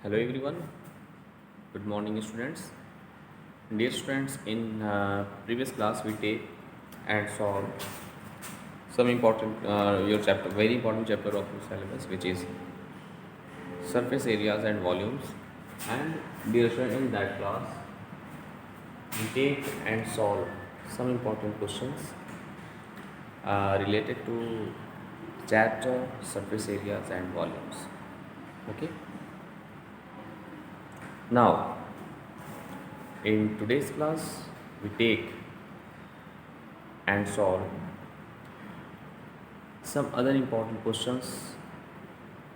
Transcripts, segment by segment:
Hello everyone, good morning students. Dear students, in previous class we take and solve some important your chapter, very important chapter of your syllabus, which is surface areas and volumes. And dear students, in that class we take and solve some important questions related to chapter surface areas and volumes. Okay. Now, in today's class, we take and solve some other important questions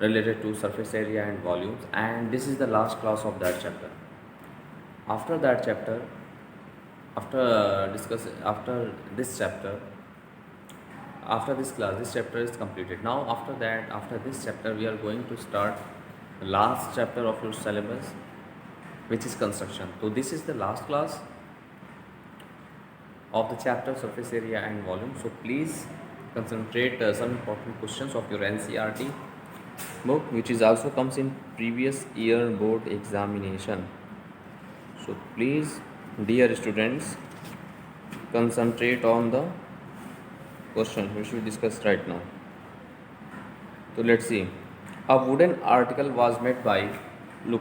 related to surface area and volumes, and this is the last class of that chapter. After that chapter, after this chapter, after this class, this chapter is completed. Now after that, after this chapter, we are going to start the last chapter of your syllabus, which is construction. So this is the last class of the chapter surface area and volume. So please concentrate some important questions of your NCRT book, which is also comes in previous year board examination. So please, dear students, concentrate on the questions which we discussed right now. So let's see. A wooden article was made by, look,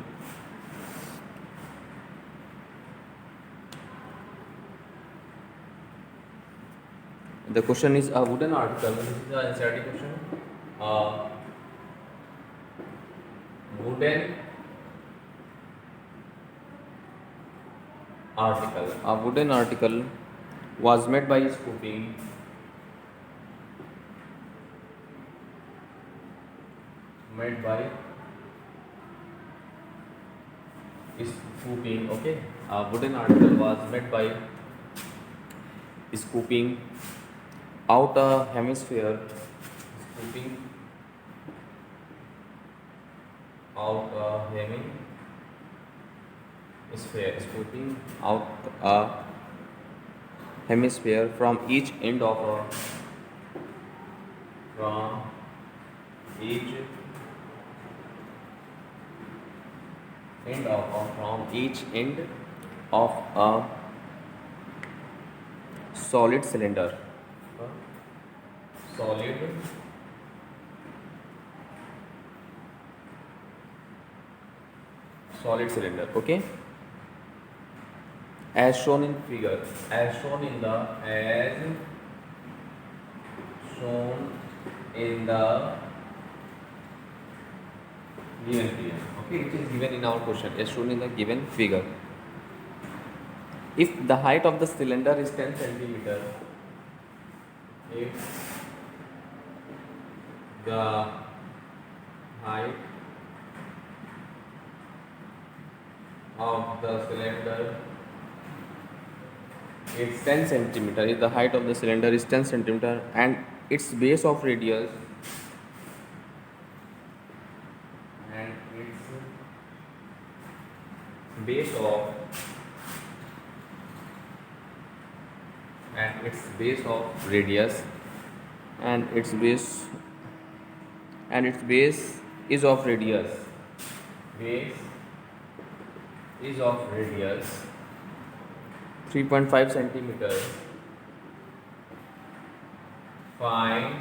the question is a wooden article. This is the NCRT question. A wooden article. A wooden article was made by scooping made by scooping. Okay, a wooden article was made by scooping out a hemisphere, scooping out a hemisphere, scooping out a hemisphere from each end of a from each end of a solid cylinder. Solid cylinder. Okay, as shown in figure, as shown in the given figure. Okay, it is given in our question as shown in the given figure. If the height of the cylinder is 10 centimeter, if the height of the cylinder is 10 centimeter, if the height of the cylinder is 10 centimeter and its base of radius base of and its base of radius and its base is of radius, base is of radius 3.5 centimeters, find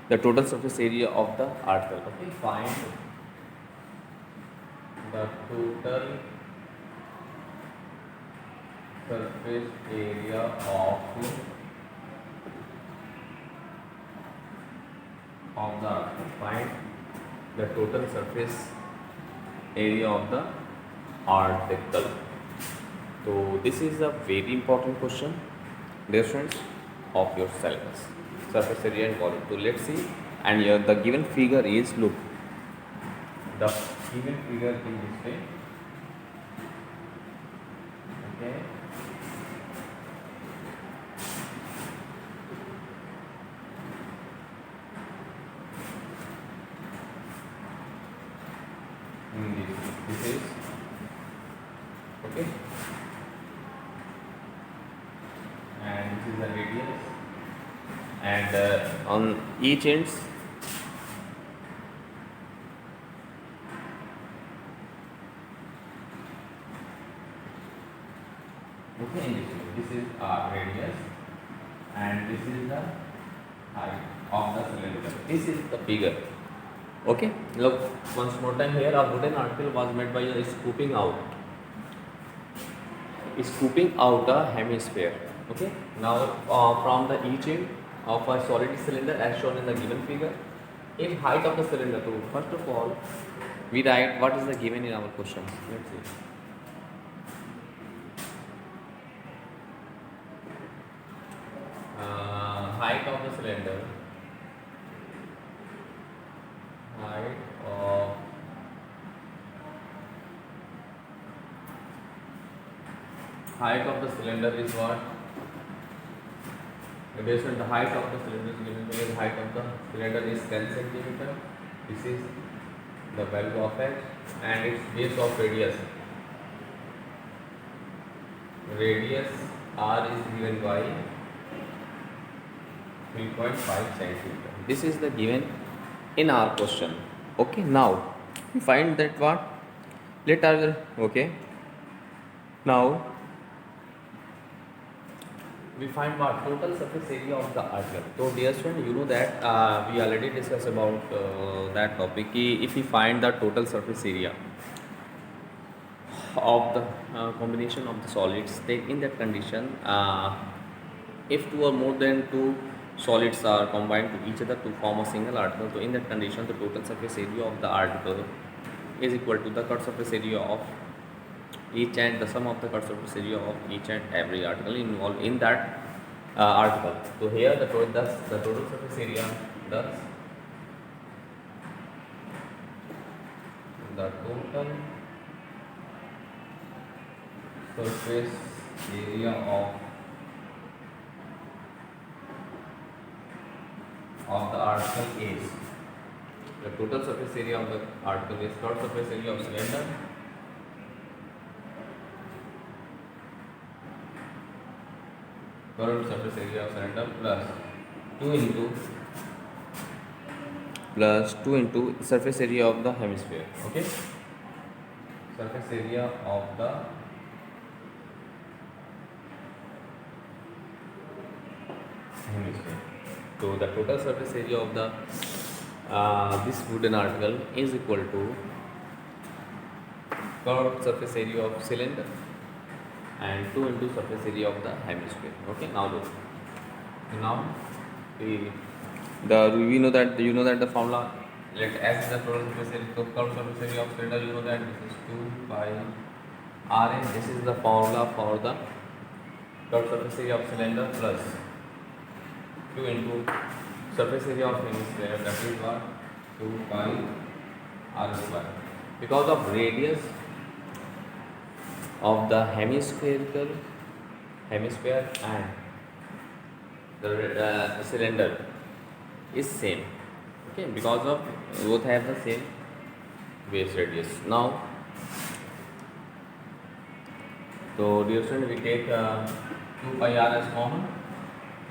the total surface area of the article. Okay, find the total surface area of the article. Find the total surface area of the article. So this is a very important question, dear students, of your syllabus, surface area and volume. So let's see, and here the given figure is, look, the given figure in this way. Okay. This is okay, and this is the radius, and on each ends Okay, in this is radius and this is the height of the cylinder. This is the figure. Okay, look once more time here. A wooden article was made by a scooping out a hemisphere. Okay, now from the each end of a solid cylinder as shown in the given figure, in height of the cylinder. So first of all, we write what is the given in our questions. Let's see. Height of the cylinder. Height of the cylinder is what? Based on the height of the cylinder is given here. The height of the cylinder is 10 centimeter. This is the value of h, and its base of radius. Radius r is given by 3.5 centimeter. This is the given in our question. Okay, now we find that what? Later, okay. Now we find what total surface area of the article. So dear student, you know that we already discussed about that topic. If we find the total surface area of the combination of the solids, then in that condition, if two or more than two solids are combined to each other to form a single article, so in that condition the total surface area of the article is equal to the cut surface area of each and the sum of the cut surface area of each and every article involved in that article. So here the total surface area, thus the total surface area of the article is the total surface area of the article is cut surface area of cylinder curved surface area of cylinder plus 2 into surface area of the hemisphere. Okay, surface area of the hemisphere. So the total surface area of the this wooden article is equal to curved surface area of cylinder and 2 into surface area of the hemisphere. Okay, now look. Now we know that the formula. Let S is the total surface area. So curved surface area of cylinder, you know that this is 2 pi r n. This is the formula for the curved surface area of cylinder plus 2 into surface area of hemisphere, that is what? 2 pi r square. Because of radius of the hemisphere and the cylinder is same. Okay, because of both have the same base radius. Now, so dear student, we take 2 pi r as common.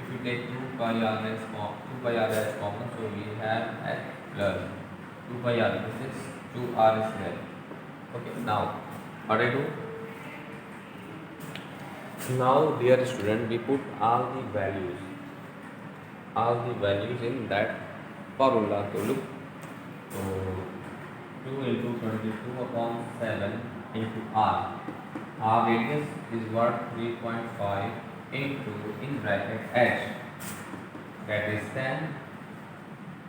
If we take 2 pi r as common, so we have x plus 2 pi r. This is 2 r square. Okay, now what I do? Now, dear student, we put all the values in that formula. So look, so 2 into 22 upon 7 into r. R radius is what? 3.5 into in bracket h, that is 10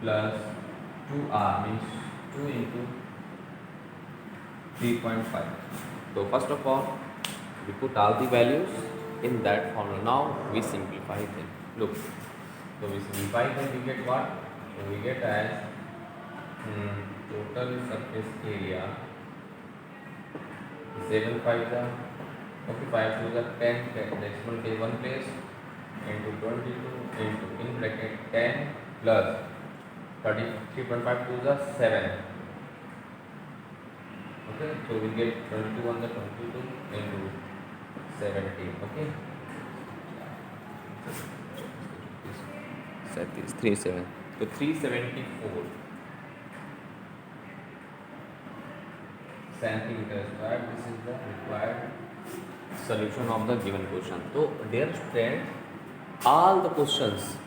plus 2r means 2 into 3.5. So first of all, we put all the values in that formula. Now we simplify them. Look, so we simplify them, we get what? So we get as total surface area 7 5 the okay 5 to the 10 decimal case 1 place into 22 into in bracket 10 plus 33.5 to the 7. Okay, so we get 22 on the 22 into 17. Okay, set is 37. So 374 centimeters square. This is the required solution of the given question. So dear student, all the questions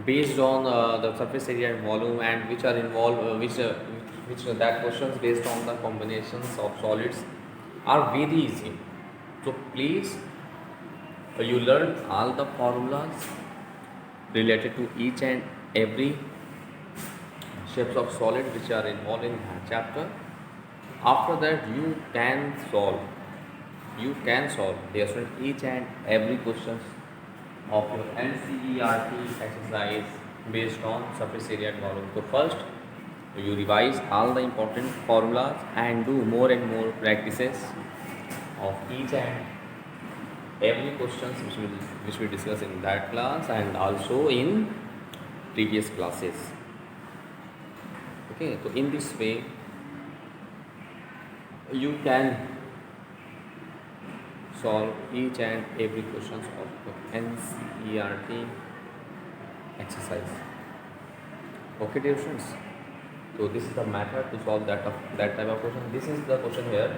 based on the surface area and volume, and which are involved which that questions based on the combinations of solids are very easy. So please, you learn all the formulas related to each and every shapes of solid which are involved in that chapter. After that you can solve yes, each and every questions of your NCERT exercise based on surface area and volume. So first you revise all the important formulas and do more and more practices of each and every questions which we discuss in that class and also in previous classes. Okay, so in this way you can solve each and every questions of the NCERT exercise. Okay, dear friends. So this is the method to solve that type of question. This is the question here.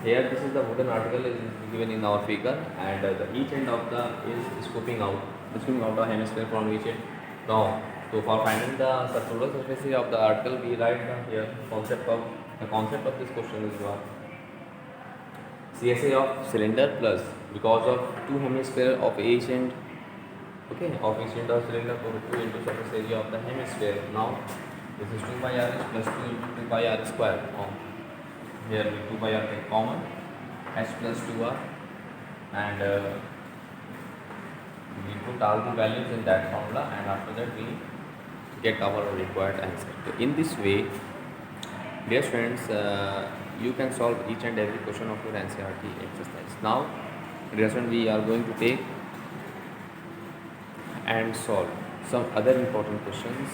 Here, this is the wooden article is given in our figure, and each end of the is scooping out the hemisphere from each end. Now, so for finding the circular surface area of the article, we write the here the concept of this question is what CSA of cylinder plus, because of two hemisphere of each end. Okay, of each end of cylinder, go 2 into surface area of the hemisphere. Now this is 2 by r plus 2 into 2 by r square. Here we 2 by r take common, h plus 2r, and we put all the values in that formula, and after that we get our required answer. So in this way, dear friends, you can solve each and every question of your NCERT exercise. Now, dear friends, we are going to take and solve some other important questions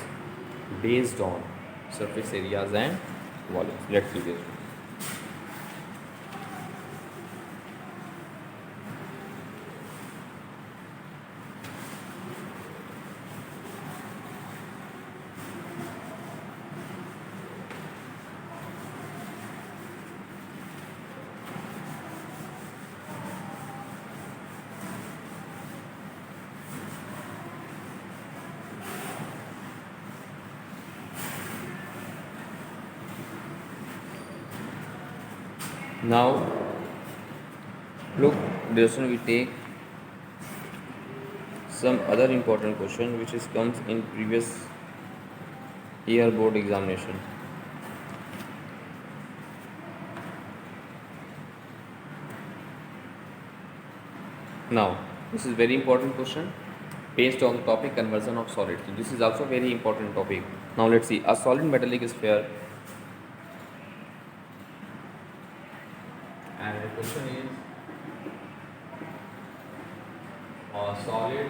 based on surface areas and volumes. Let's see this. Now, look, this one we take some other important question which is comes in previous year board examination. Now, this is very important question based on the topic conversion of solid. So this is also very important topic. Now let's see. A solid metallic sphere, and the question is a solid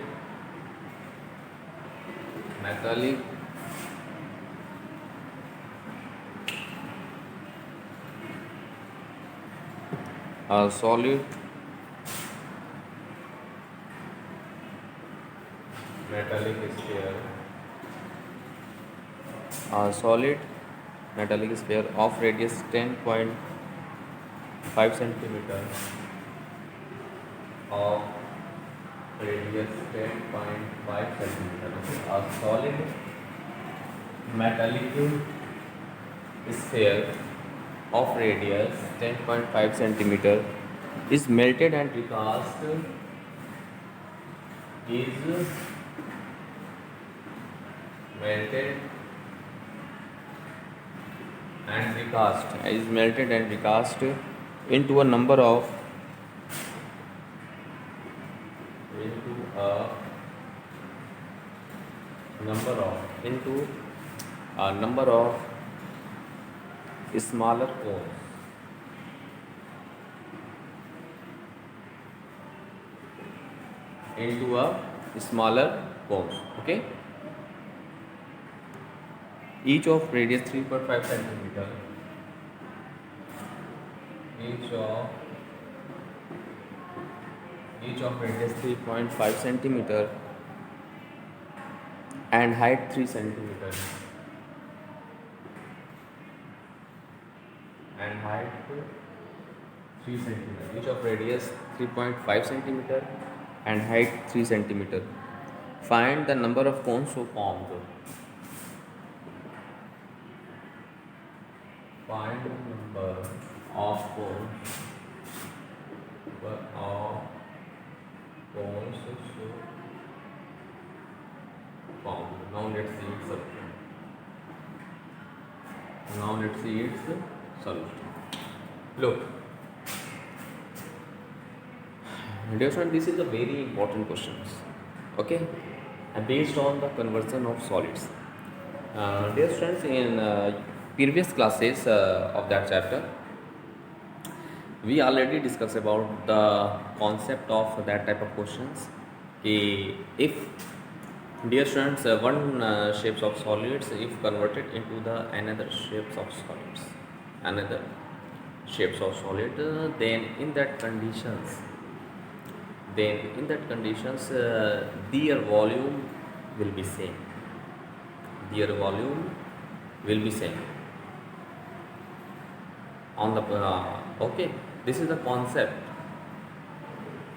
metallic a solid metallic sphere, a solid metallic sphere of radius 10.5 centimeter, of radius 10.5 centimeter. Okay. A solid metallic sphere of radius 10.5 centimeter is melted and recast is melted and recast into a number of smaller cones. Into a smaller cones. Okay. Each of radius 3.5 centimeter. Each of radius 3.5 centimeter and height 3 centimeter. And height 3 centimeter. Each of radius 3.5 centimeter and height 3 centimeter. Find the number of cones so formed. Find the number of cones so formed. Now let's see its solution. Look, dear friend, this is a very important question. Okay, and based on the conversion of solids. Dear friends, in previous classes of that chapter, we already discussed about the concept of that type of questions. If, dear students, one shapes of solids, if converted into the another shapes of solids, then in that conditions, their volume will be same. On the okay, this is the concept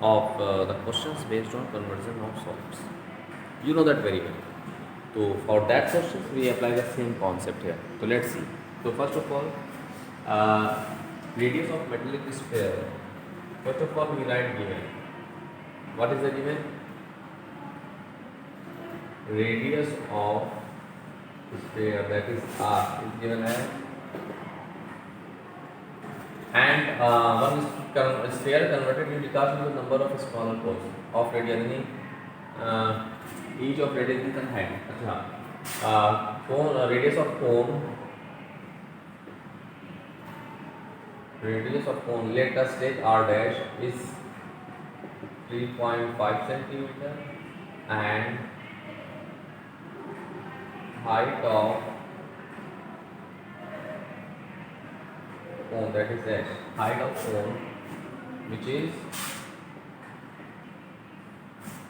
of the questions based on conversion of solids. You know that very well. So for that questions we apply the same concept here. So let's see. So first of all, radius of metallic sphere. First of all, we write given. What is the given? Radius of sphere, that is R, is given as, and one sphere converted into the number of smaller cones of radius, each of radius is an height. Radius of cone, let us take R dash is 3.5 centimeter and height of cone, that is S, height of cone, which is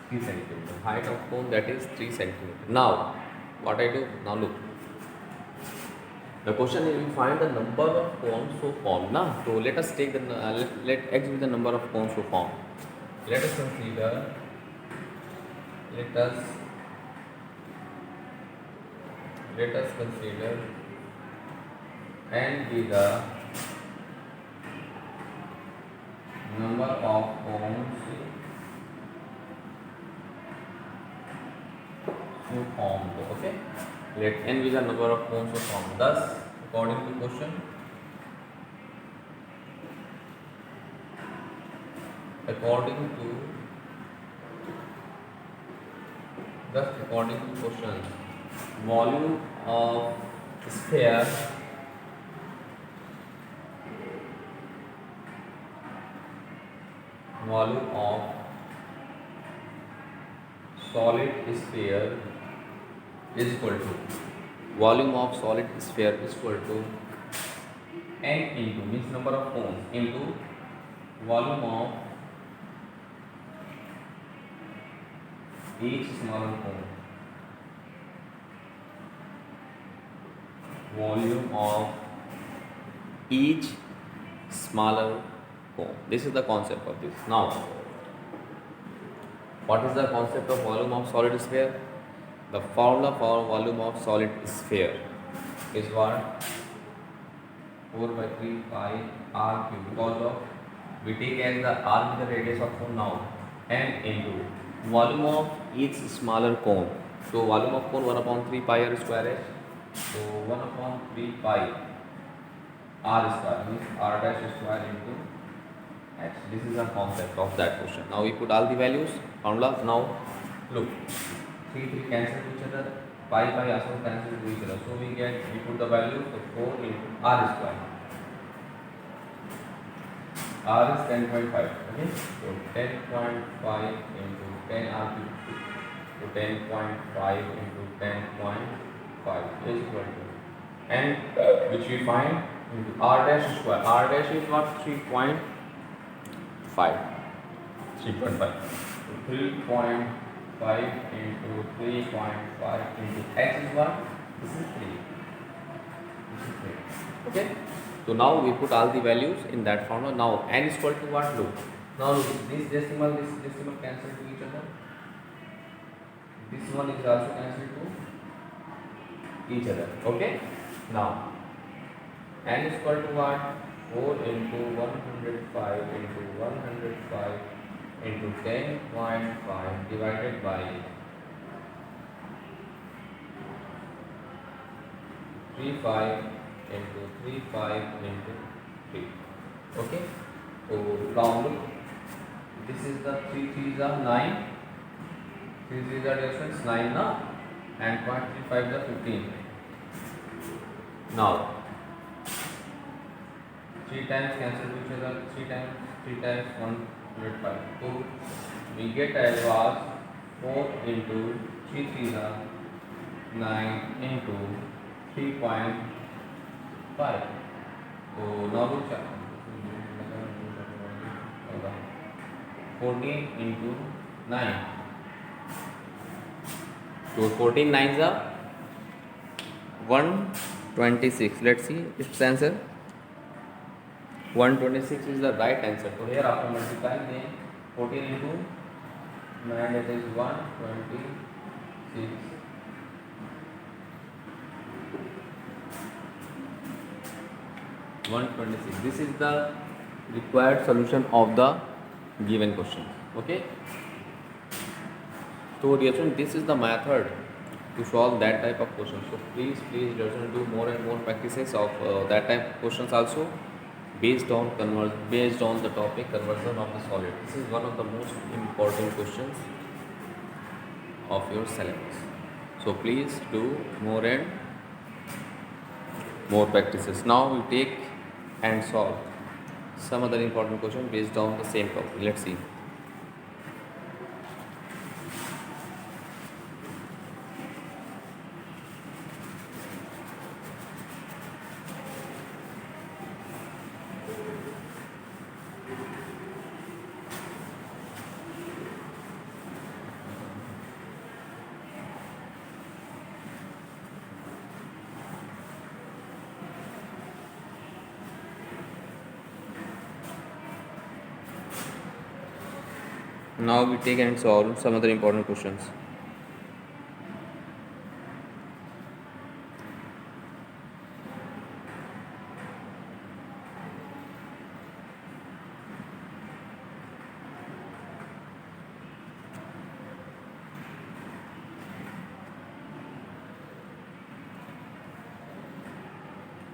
3 centimeter. Height of cone, that is 3 centimeter. Now, what I do? Now look. The question is, you find the number of cones so formed. Now, so let us take the let X be the number of cones so formed. Let us consider. N be the number of cones so formed. Okay, let N be the number of cones so formed. Thus, according to question, volume of sphere solid sphere is equal to N into, means number of cones, into volume of each smaller cone. This is the concept of this. Now, what is the concept of volume of solid sphere? The formula for volume of solid sphere is what? 4 by 3 pi r cube, because of we take as the r is the radius of cone now, and into volume of each smaller cone. So volume of cone 1 upon 3 pi r square is, so 1 upon 3 pi r square means r dash square into x. This is the concept of that question. Now we put all the values, formula. Now look, 3 cancel each other, pi also cancel each other. So we put the value of 4 into r square. R is 10.5. Okay, so 10.5 into 10 r cube. So 10.5 into 10.5 is equal to, and which we find into r dash square. R dash is what? 3.5. 3.5. So 3.5 into 3.5 into x is what? This is 3. Okay. So So now we put all the values in that formula. Now n is equal to what? Look. Now this decimal cancel to each other. This one is also cancelled to each other. Okay. Now n is equal to what? 4 into 105 into 105 into 10.5 divided by 35 into 35 into 3. Okay. So now look, this is the 3 3s are 9, 3 3s are difference 9 now, and 0.35 the 15. Now 3 times cancel to each other, 3 times 105. So we get as was 4 into 3 3s are 9 into 3.5. So now look, 14 into 9. So 14 nines are 126. Let's see its answer. 126 is the right answer. So here after multiplying, then 14 into 9, that is 126. 126. This is the required solution of the given question. Okay. So dear students, this is the method to solve that type of question. So please dear students, do more and more practices of that type of questions also, based on the topic conversion of the solid. This is one of the most important questions of your syllabus. So please do more and more practices. Now we take and solve some other important question based on the same topic. Let's see. Now we take and solve some other important questions.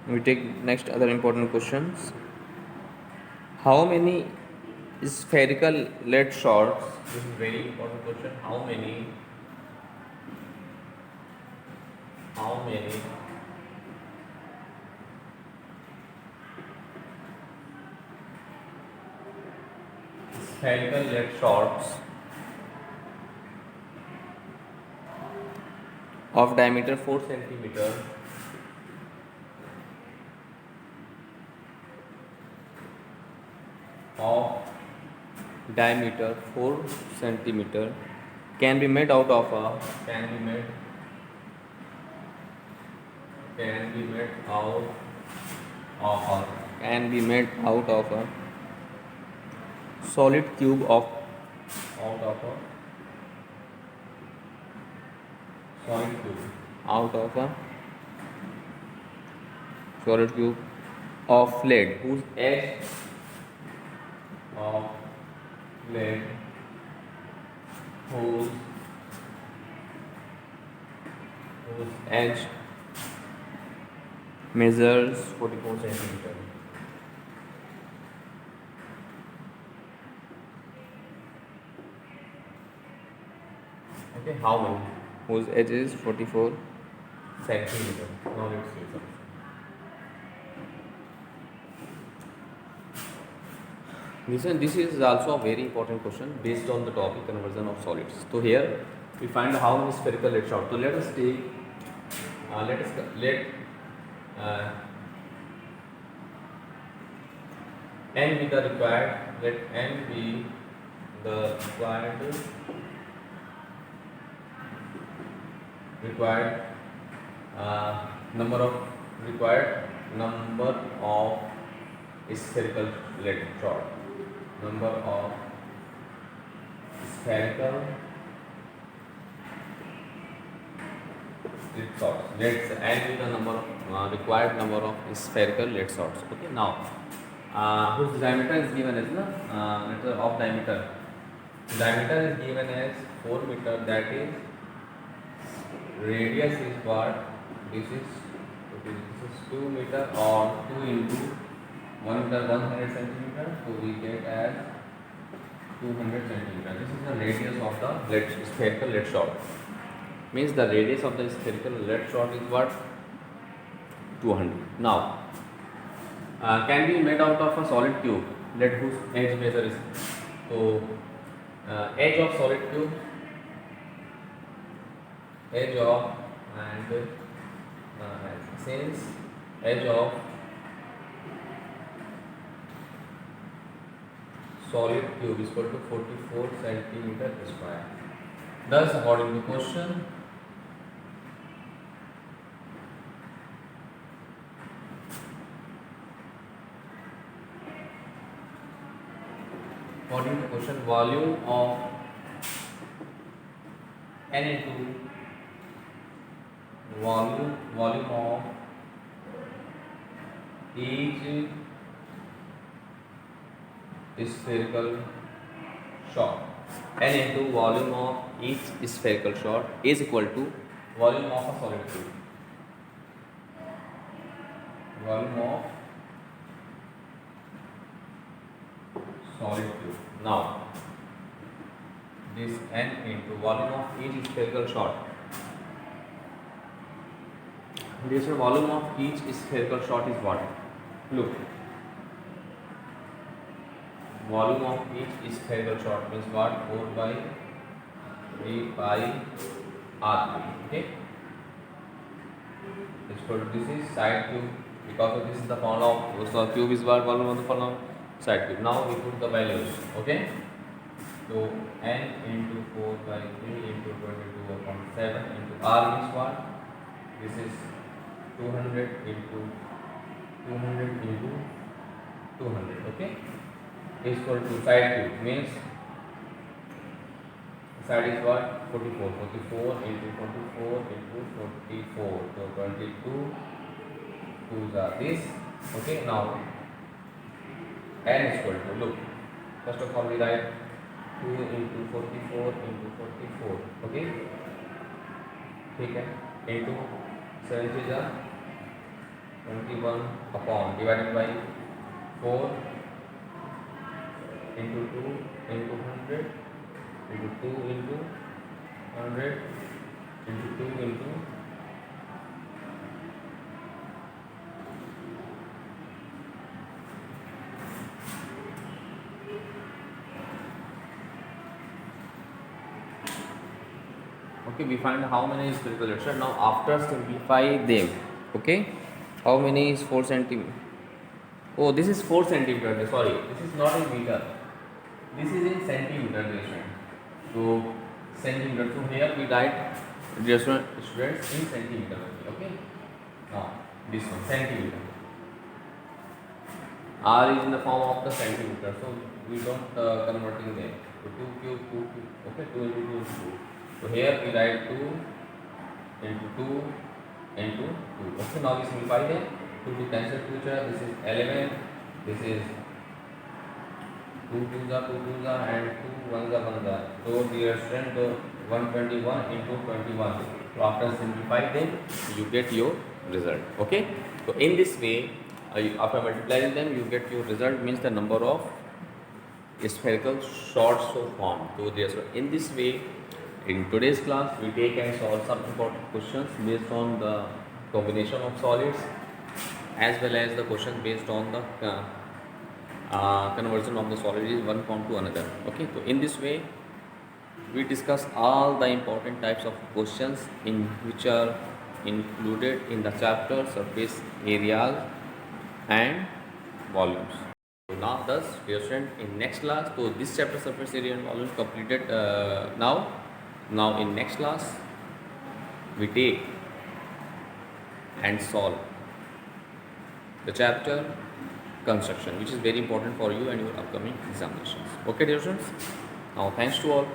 We take next other important questions. How many spherical lead shots? This is very important question. How many spherical lead shots of diameter 4 centimeter can be made out of a solid cube of lead whose edge measures 44 centimeter. Okay, how many? Whose edge is 44 centimeter. Now let's see some. This is also a very important question based on the topic conversion of solids. So here we find how many spherical lead shots. So let us take n be the required. Let n be the required number of required number of spherical lead shot. Number of spherical lead shots. Let's add with the number of required number of spherical lead shots. Okay. Now, whose diameter is given as meter of diameter. Diameter is given as 4 meter. That is, radius is what? This is 2 meter, or 2 into 1 meter 100 centimeter. So we get as 200 centimeter. This is the radius of the spherical lead shot. Means the radius of the spherical lead shot is what? 200. Now, can be made out of a solid tube. Let whose edge measure is. So, edge of solid tube, edge of, and since edge of solid tube is equal to 44 centimeter square. Thus, according to question, volume of N into volume of each spherical shot, N into volume of each spherical shot is equal to volume of a solid tube. Volume of solid tube. Now, this N into volume of each spherical shot. This volume of each spherical shot is what? Look. Volume of each spherical shot means what? 4 by 3 pi r3. Okay. This is side tube, because of this is the formula of, so tube is what? Volume of the formula side tube. Now we put the values. Okay. So N into 4 by 3 into 22 upon 7 into R is what? This is 200 into 200 into 200. Okay. Is equal to side tube, means side is what? 44. 44 into 44 into 44. So 22 2s are this. Okay. Now N is equal to, look, first of all we write 2 into 44 into 44. Okay. ठीक है. Into 7 is 21 upon, divided by 4 into 2 into 100 into 2 into 100 into 2 into okay, we find how many is spherical lead shot. Now after simplify them, okay, how many is 4 centimeter? Oh, this is 4 centimeter. Sorry, this is not in meter. This is in centimeter. So centimeter. So here we write students in centimeter. Okay. Now this one centimeter. R is in the form of the centimeter. So we don't converting them. So 2 cube 2 cube. Okay, 2 into 2 is 2. So here we write 2 into 2 into 2. Okay, now we simplify them. 2 to cancel to each other. This is 11. This is 2 2s are 2 2s are, and 2 1s are 1s are. So dear student, 121 into 21. So after simplify them, you get your result. Okay. So in this way, after multiplying them, you get your result, means the number of spherical shots so formed. So dear student, in this way, in today's class, we take and solve some important questions based on the combination of solids, as well as the question based on the conversion of the solid is one form to another. Okay, so in this way, we discuss all the important types of questions in which are included in the chapter surface areas and volumes. So now, thus, dear student, in next class, so this chapter surface area and volume completed now. Now in next class, we take and solve the chapter construction, which is very important for you and your upcoming examinations. Okay, dear students. Now, thanks to all.